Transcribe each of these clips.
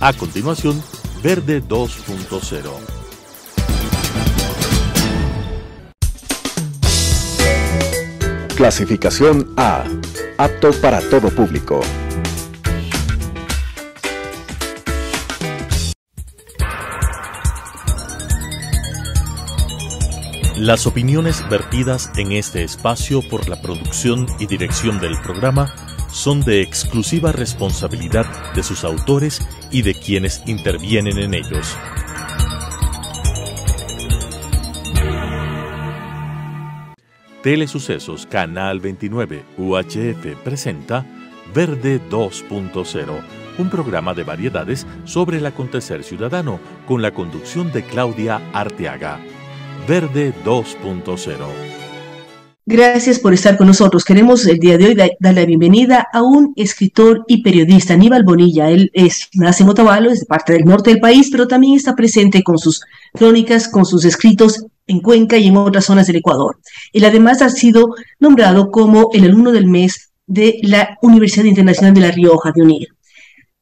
A continuación, Verde 2.0. Clasificación A. Apto para todo público. Las opiniones vertidas en este espacio por la producción y dirección del programa son de exclusiva responsabilidad de sus autores y de quienes intervienen en ellos. Telesucesos Canal 29 UHF presenta Verde 2.0, un programa de variedades sobre el acontecer ciudadano con la conducción de Claudia Arteaga. Verde 2.0. Gracias por estar con nosotros. Queremos el día de hoy dar la bienvenida a un escritor y periodista, Aníbal Bonilla. Él nace en Otavalo, es de parte del norte del país, pero también está presente con sus crónicas, con sus escritos en Cuenca y en otras zonas del Ecuador. Él además ha sido nombrado como el alumno del mes de la Universidad Internacional de La Rioja, de UNIR.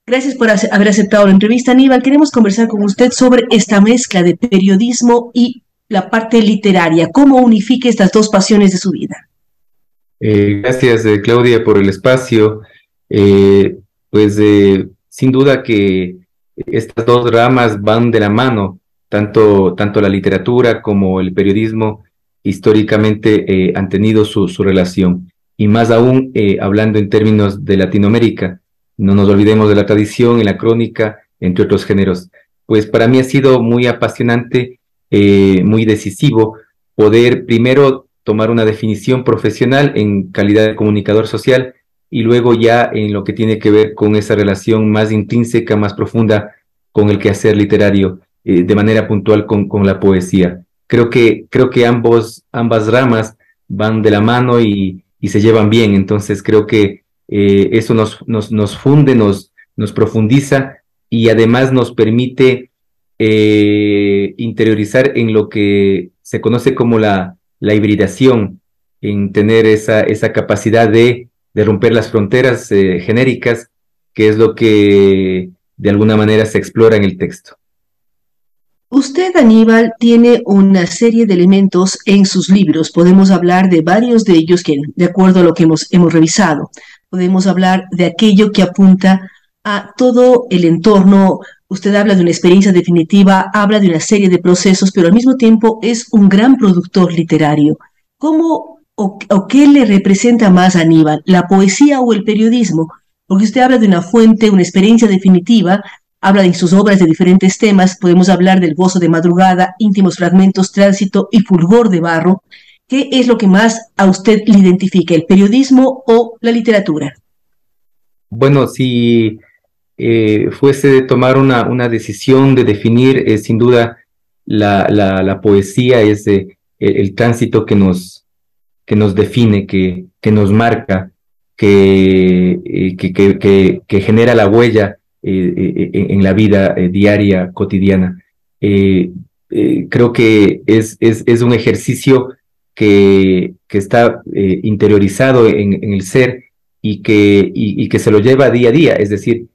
Gracias por haber aceptado la entrevista, Aníbal. Queremos conversar con usted sobre esta mezcla de periodismo y la parte literaria. ¿Cómo unifica estas dos pasiones de su vida? Gracias, Claudia, por el espacio. Sin duda que estas dos ramas van de la mano, tanto la literatura como el periodismo históricamente han tenido su relación. Y más aún, hablando en términos de Latinoamérica, no nos olvidemos de la tradición y la crónica, entre otros géneros. Pues para mí ha sido muy apasionante, muy decisivo, poder primero tomar una definición profesional en calidad de comunicador social y luego ya en lo que tiene que ver con esa relación más intrínseca, más profunda con el quehacer literario, de manera puntual con la poesía. Creo que ambas ramas van de la mano y se llevan bien, entonces creo que eso nos funde, nos profundiza y además nos permite interiorizar en lo que se conoce como la hibridación, en tener esa capacidad de romper las fronteras genéricas, que es lo que de alguna manera se explora en el texto. Usted, Aníbal, tiene una serie de elementos en sus libros. Podemos hablar de varios de ellos que, de acuerdo a lo que hemos revisado, podemos hablar de aquello que apunta a todo el entorno. Usted habla de una experiencia definitiva, habla de una serie de procesos, pero al mismo tiempo es un gran productor literario. ¿Cómo o qué le representa más a Aníbal, la poesía o el periodismo? Porque usted habla de una fuente, una experiencia definitiva, habla en sus obras de diferentes temas. Podemos hablar del gozo de madrugada, íntimos fragmentos, tránsito y fulgor de barro. ¿Qué es lo que más a usted le identifica, el periodismo o la literatura? Bueno, si fuese de tomar una decisión de definir, sin duda la poesía es el tránsito que nos define, que nos marca, que genera la huella en la vida diaria, cotidiana. Creo que es un ejercicio que está interiorizado en el ser y que se lo lleva día a día, es decir,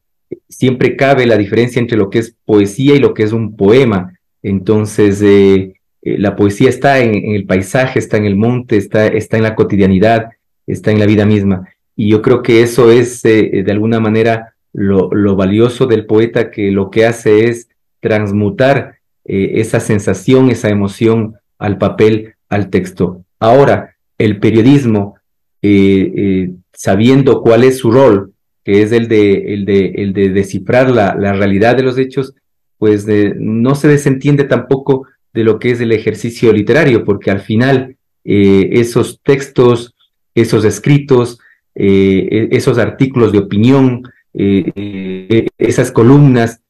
siempre cabe la diferencia entre lo que es poesía y lo que es un poema. Entonces, la poesía está en el paisaje, está en el monte, está en la cotidianidad, está en la vida misma. Y yo creo que eso es, de alguna manera, lo valioso del poeta, que lo que hace es transmutar esa sensación, esa emoción al papel, al texto. Ahora, el periodismo, sabiendo cuál es su rol, que es el de descifrar la realidad de los hechos, pues no se desentiende tampoco de lo que es el ejercicio literario, porque al final esos textos, esos escritos, esos artículos de opinión, esas columnas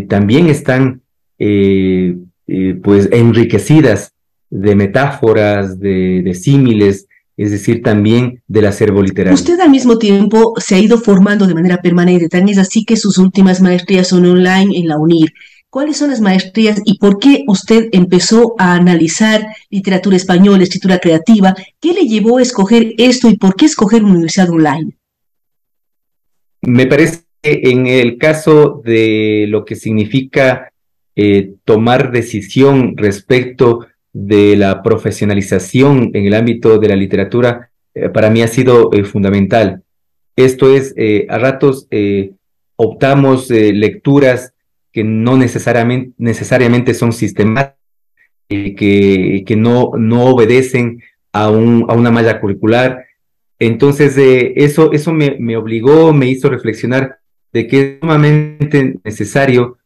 también están pues enriquecidas de metáforas, de símiles, es decir, también del acervo literario. Usted al mismo tiempo se ha ido formando de manera permanente, tan es así que sus últimas maestrías son online en la UNIR. ¿Cuáles son las maestrías y por qué usted empezó a analizar literatura española, escritura creativa? ¿Qué le llevó a escoger esto y por qué escoger una universidad online? Me parece En el caso de lo que significa tomar decisión respecto de la profesionalización en el ámbito de la literatura, para mí ha sido fundamental. Esto es, a ratos optamos lecturas que no necesariamente son sistemáticas, que no obedecen a una malla curricular. Entonces, eso me obligó, me hizo reflexionar de que es sumamente necesario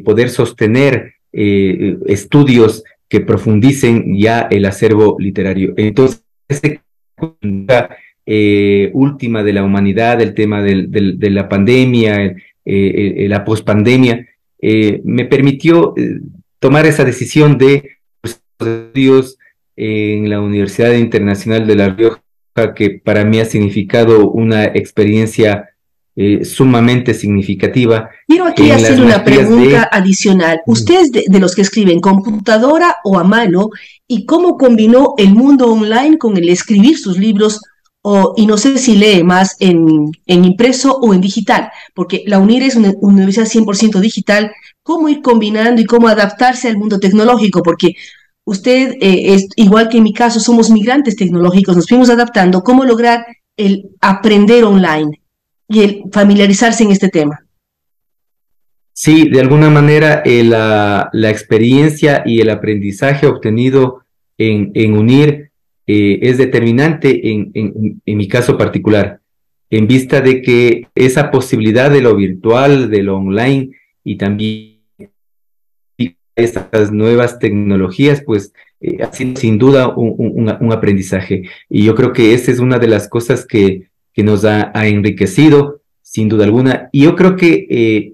poder sostener estudios que profundicen ya el acervo literario. Entonces, última de la humanidad, el tema de la pandemia, la pospandemia, me permitió tomar esa decisión de estudios en la Universidad Internacional de La Rioja, que para mí ha significado una experiencia sumamente significativa. Quiero aquí hacer una pregunta adicional. ¿Usted es de los que escriben computadora o a mano? ¿Y cómo combinó el mundo online con el escribir sus libros? Y no sé si lee más en impreso o en digital, porque la UNIR es una universidad 100% digital. ¿Cómo ir combinando y cómo adaptarse al mundo tecnológico? Porque usted, es igual que en mi caso, somos migrantes tecnológicos, nos fuimos adaptando. ¿Cómo lograr el aprender online y el familiarizarse en este tema? Sí, de alguna manera la experiencia y el aprendizaje obtenido en UNIR es determinante en mi caso particular, en vista de que esa posibilidad de lo virtual, de lo online y también estas nuevas tecnologías, pues ha sido sin duda un aprendizaje. Y yo creo que esa es una de las cosas que nos ha enriquecido, sin duda alguna. Y yo creo que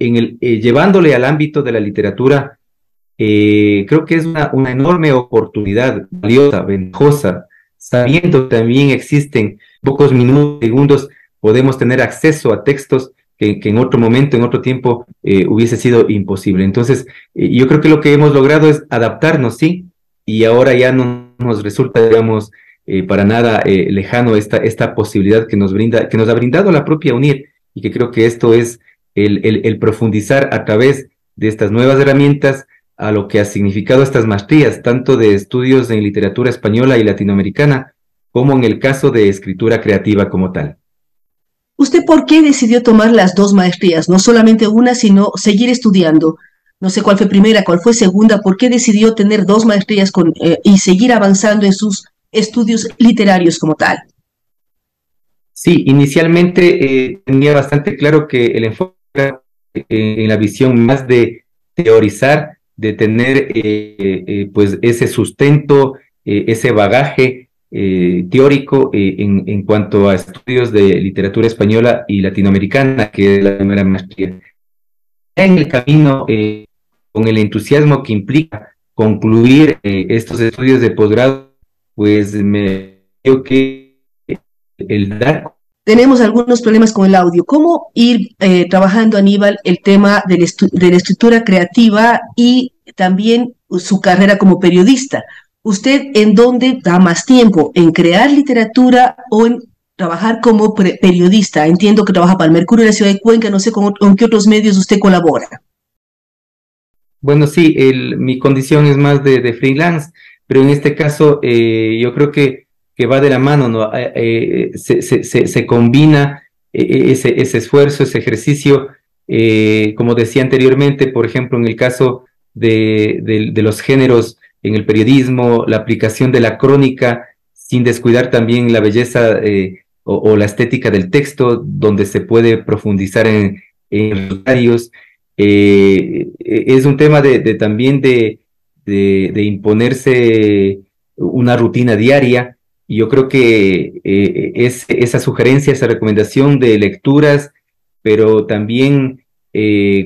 llevándole al ámbito de la literatura, creo que es una enorme oportunidad, valiosa, ventajosa, sabiendo que también existen pocos minutos, segundos, podemos tener acceso a textos que en otro momento, en otro tiempo, hubiese sido imposible. Entonces, yo creo que lo que hemos logrado es adaptarnos, sí, y ahora ya no nos resulta, digamos, para nada lejano esta posibilidad que nos ha brindado la propia UNIR, y que creo que esto es el profundizar a través de estas nuevas herramientas a lo que ha significado estas maestrías, tanto de estudios en literatura española y latinoamericana, como en el caso de escritura creativa como tal. ¿Usted por qué decidió tomar las dos maestrías? No solamente una, sino seguir estudiando. No sé cuál fue primera, cuál fue segunda. ¿Por qué decidió tener dos maestrías y seguir avanzando en sus estudios literarios como tal? Sí, inicialmente tenía bastante claro que el enfoque era en la visión más de teorizar, de tener pues ese sustento, ese bagaje teórico en cuanto a estudios de literatura española y latinoamericana, que es la primera maestría. En el camino, con el entusiasmo que implica concluir estos estudios de posgrado, pues me creo que el dar... Tenemos algunos problemas con el audio. ¿Cómo ir trabajando, Aníbal, el tema de la escritura creativa y también su carrera como periodista? ¿Usted en dónde da más tiempo? ¿En crear literatura o en trabajar como periodista? Entiendo que trabaja para el Mercurio de la Ciudad de Cuenca, no sé con qué otros medios usted colabora. Bueno, sí, mi condición es más de freelance, pero en este caso yo creo que va de la mano, ¿no? Se combina ese esfuerzo, ese ejercicio, como decía anteriormente, por ejemplo, en el caso de los géneros en el periodismo, la aplicación de la crónica, sin descuidar también la belleza o la estética del texto, donde se puede profundizar en los diarios. Es un tema también de imponerse una rutina diaria, y yo creo que esa sugerencia, esa recomendación de lecturas, pero también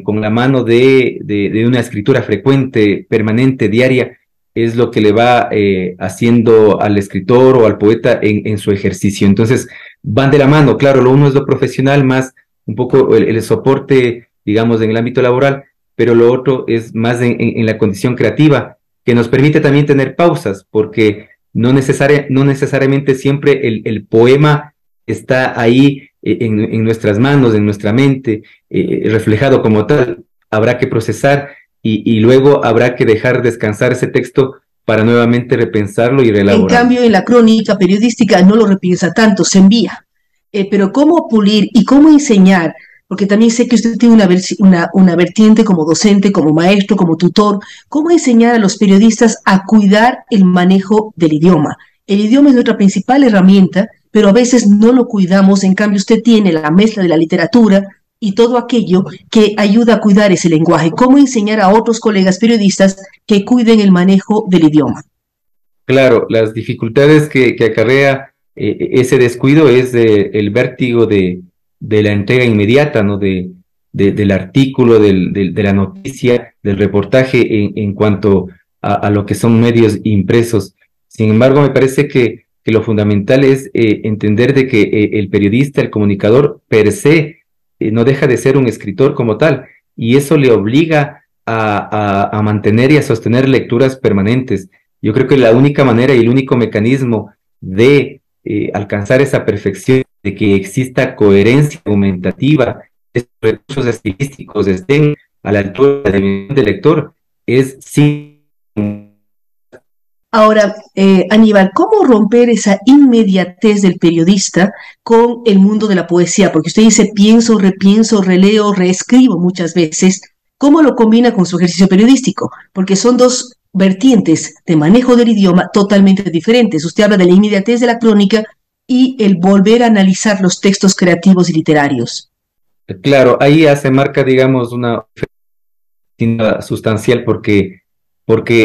con la mano de una escritura frecuente, permanente, diaria, es lo que le va haciendo al escritor o al poeta en su ejercicio. Entonces, van de la mano, claro, lo uno es lo profesional, más un poco el soporte, digamos, en el ámbito laboral, pero lo otro es más en la condición creativa, que nos permite también tener pausas, porque no necesariamente siempre el poema está ahí en nuestras manos, en nuestra mente, reflejado como tal. Habrá que procesar y luego habrá que dejar descansar ese texto para nuevamente repensarlo y En reelaborarlo. cambio, en la crónica periodística no lo repiensa tanto, se envía. Pero ¿cómo pulir y cómo enseñar? Porque también sé que usted tiene una vertiente como docente, como maestro, como tutor. ¿Cómo enseñar a los periodistas a cuidar el manejo del idioma? El idioma es nuestra principal herramienta, pero a veces no lo cuidamos. En cambio, usted tiene la mezcla de la literatura y todo aquello que ayuda a cuidar ese lenguaje. ¿Cómo enseñar a otros colegas periodistas que cuiden el manejo del idioma? Claro, las dificultades que acarrea ese descuido es el vértigo de la entrega inmediata, ¿no? Del artículo, de la noticia, del reportaje en cuanto a lo que son medios impresos. Sin embargo, me parece que lo fundamental es entender de que el periodista, el comunicador, per se, no deja de ser un escritor como tal, y eso le obliga a mantener y a sostener lecturas permanentes. Yo creo que la única manera y el único mecanismo de alcanzar esa perfección, de que exista coherencia argumentativa, estos recursos estilísticos estén a la altura del lector, es sin... Ahora, Aníbal, ¿cómo romper esa inmediatez del periodista con el mundo de la poesía? Porque usted dice pienso, repienso, releo, reescribo muchas veces. ¿Cómo lo combina con su ejercicio periodístico? Porque son dos vertientes de manejo del idioma totalmente diferentes. Usted habla de la inmediatez de la crónica y el volver a analizar los textos creativos y literarios. Claro, ahí ya se marca, digamos, una diferencia sustancial porque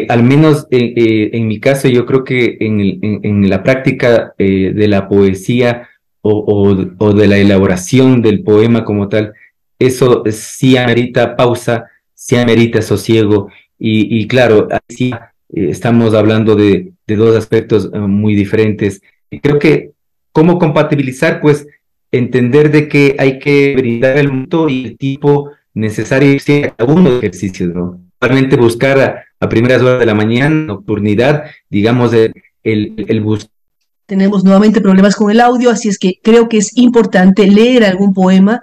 al menos en mi caso yo creo que en la práctica de la poesía o de la elaboración del poema como tal, eso sí amerita pausa, sí amerita sosiego y claro, ahí sí estamos hablando de dos aspectos muy diferentes. Y creo que cómo compatibilizar, pues entender de que hay que brindar el monto y el tipo necesario a cada uno de los ejercicios, ¿no? Realmente buscar a primeras horas de la mañana, nocturnidad, digamos, el buscar. Tenemos nuevamente problemas con el audio, así es que creo que es importante leer algún poema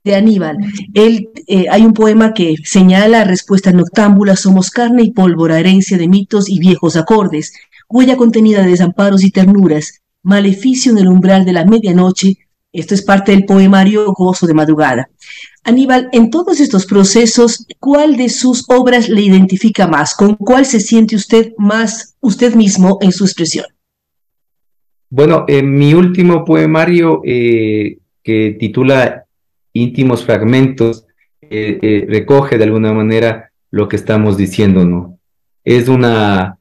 de Aníbal. Hay un poema que señala respuesta noctámbula: somos carne y pólvora, herencia de mitos y viejos acordes, huella contenida de desamparos y ternuras, maleficio en el umbral de la medianoche. Esto es parte del poemario Gozo de Madrugada. Aníbal, en todos estos procesos, ¿cuál de sus obras le identifica más? ¿Con cuál se siente usted más usted mismo en su expresión? Bueno, en mi último poemario que titula Íntimos Fragmentos, recoge de alguna manera lo que estamos diciendo, ¿no? Es una,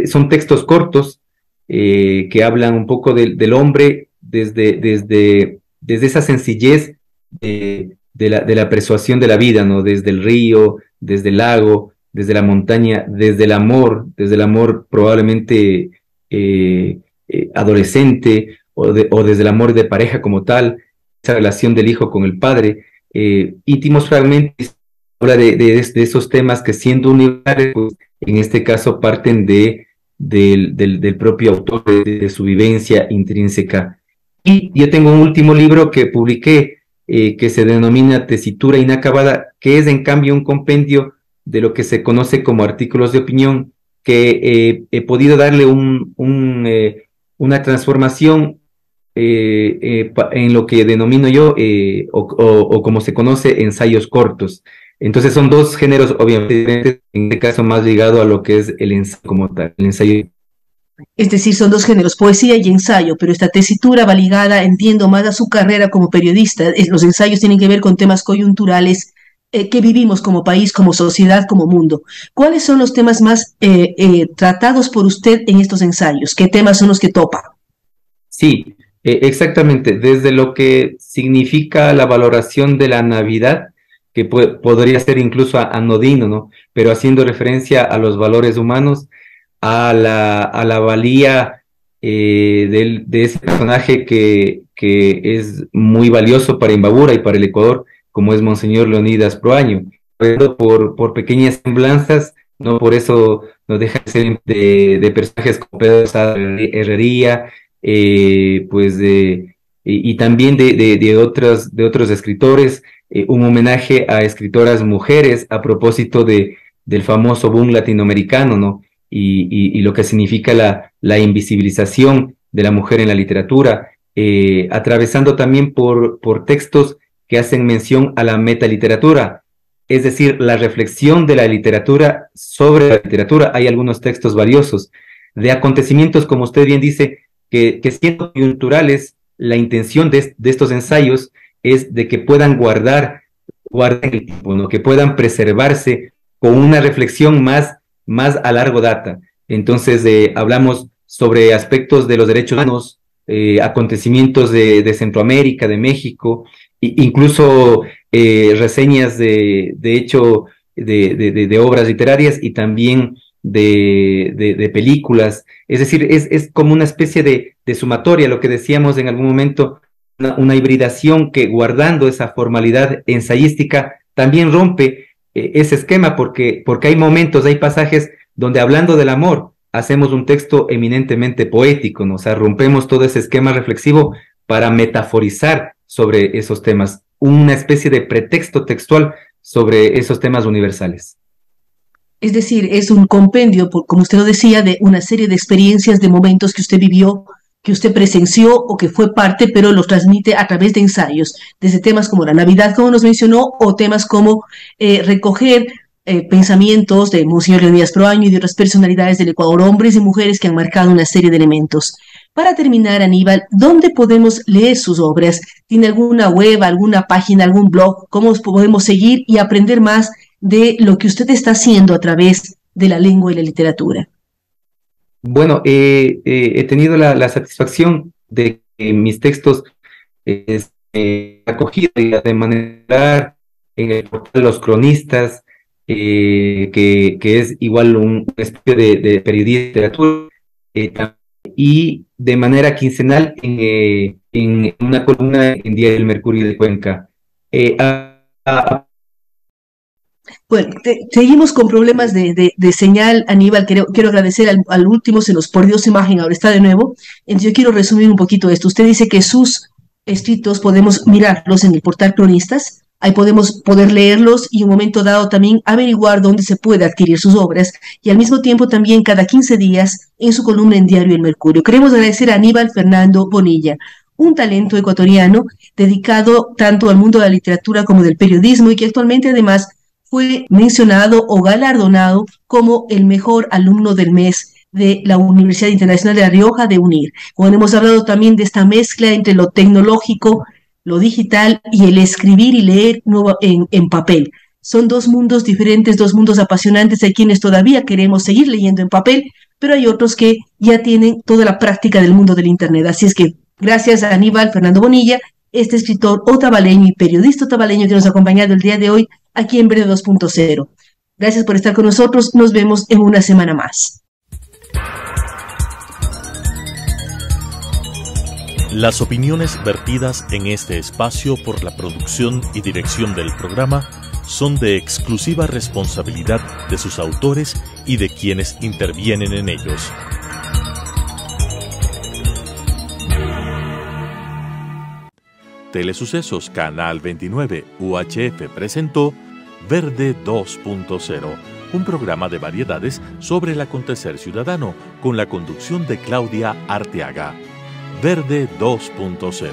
son textos cortos que hablan un poco del hombre desde esa sencillez de la persuasión de la vida, ¿no? Desde el río, desde el lago, desde la montaña, desde el amor probablemente adolescente o desde el amor de pareja como tal, esa relación del hijo con el padre. Íntimos fragmentos habla de esos temas que siendo universales, pues, en este caso parten del propio autor, de su vivencia intrínseca. Y yo tengo un último libro que publiqué que se denomina Tesitura Inacabada, que es en cambio un compendio de lo que se conoce como artículos de opinión, que he podido darle una transformación en lo que denomino yo, o como se conoce, ensayos cortos. Entonces son dos géneros obviamente diferentes, en este caso más ligado a lo que es el ensayo como tal, el ensayo. Es decir, son dos géneros, poesía y ensayo, pero esta tesitura va ligada, entiendo, más a su carrera como periodista. Los ensayos tienen que ver con temas coyunturales que vivimos como país, como sociedad, como mundo. ¿Cuáles son los temas más tratados por usted en estos ensayos? ¿Qué temas son los que topa? Sí, exactamente. Desde lo que significa la valoración de la Navidad, que podría ser incluso anodino, ¿no? Pero haciendo referencia a los valores humanos, a la valía de ese personaje que es muy valioso para Imbabura y para el Ecuador, como es Monseñor Leonidas Proaño. Por pequeñas semblanzas, no por eso no deja de ser de personajes como Pedro Sada Herrería, pues y también de otros escritores, un homenaje a escritoras mujeres a propósito del famoso boom latinoamericano, ¿no? Y lo que significa la invisibilización de la mujer en la literatura, atravesando también por textos que hacen mención a la metaliteratura, es decir, la reflexión de la literatura sobre la literatura. Hay algunos textos valiosos de acontecimientos, como usted bien dice, que siendo coyunturales, la intención de estos ensayos es de que puedan guardar el tiempo, ¿no? Que puedan preservarse con una reflexión más a largo data. Entonces, hablamos sobre aspectos de los derechos humanos, acontecimientos de Centroamérica, de México, incluso reseñas de hecho de obras literarias y también de películas. Es decir, es como una especie de sumatoria, lo que decíamos en algún momento, una hibridación que, guardando esa formalidad ensayística, también rompe ese esquema, porque hay momentos, hay pasajes donde, hablando del amor, hacemos un texto eminentemente poético, ¿no? O sea, rompemos todo ese esquema reflexivo para metaforizar sobre esos temas, una especie de pretexto textual sobre esos temas universales. Es decir, es un compendio, como usted lo decía, de una serie de experiencias, de momentos que usted vivió, que usted presenció o que fue parte, pero los transmite a través de ensayos, desde temas como la Navidad, como nos mencionó, o temas como recoger pensamientos de Monseñor Leonidas Proaño y de otras personalidades del Ecuador, hombres y mujeres que han marcado una serie de elementos. Para terminar, Aníbal, ¿dónde podemos leer sus obras? ¿Tiene alguna web, alguna página, algún blog? ¿Cómo podemos seguir y aprender más de lo que usted está haciendo a través de la lengua y la literatura? Bueno, he tenido la satisfacción de que mis textos acogidos de manera en el portal Los Cronistas, que es igual una especie de periodismo de literatura, y de manera quincenal en una columna en Diario El Mercurio de Cuenca. Bueno, seguimos con problemas de señal, Aníbal. Quiero agradecer al último, se nos perdió su imagen, ahora está de nuevo. Entonces yo quiero resumir un poquito esto. Usted dice que sus escritos podemos mirarlos en el portal Cronistas, ahí podemos poder leerlos y en un momento dado también averiguar dónde se puede adquirir sus obras, y al mismo tiempo también cada 15 días en su columna en Diario El Mercurio. Queremos agradecer a Aníbal Fernando Bonilla, un talento ecuatoriano dedicado tanto al mundo de la literatura como del periodismo, y que actualmente además fue mencionado o galardonado como el mejor alumno del mes de la Universidad Internacional de La Rioja de UNIR. Bueno, hemos hablado también de esta mezcla entre lo tecnológico, lo digital y el escribir y leer en papel. Son dos mundos diferentes, dos mundos apasionantes. Hay quienes todavía queremos seguir leyendo en papel, pero hay otros que ya tienen toda la práctica del mundo del Internet. Así es que gracias a Aníbal Fernando Bonilla, este escritor otavaleño y periodista otavaleño que nos ha acompañado el día de hoy aquí en Verde 2.0. Gracias por estar con nosotros. Nos vemos en una semana más. Las opiniones vertidas en este espacio por la producción y dirección del programa son de exclusiva responsabilidad de sus autores y de quienes intervienen en ellos. Telesucesos Canal 29 UHF presentó Verde 2.0, un programa de variedades sobre el acontecer ciudadano con la conducción de Claudia Arteaga. Verde 2.0.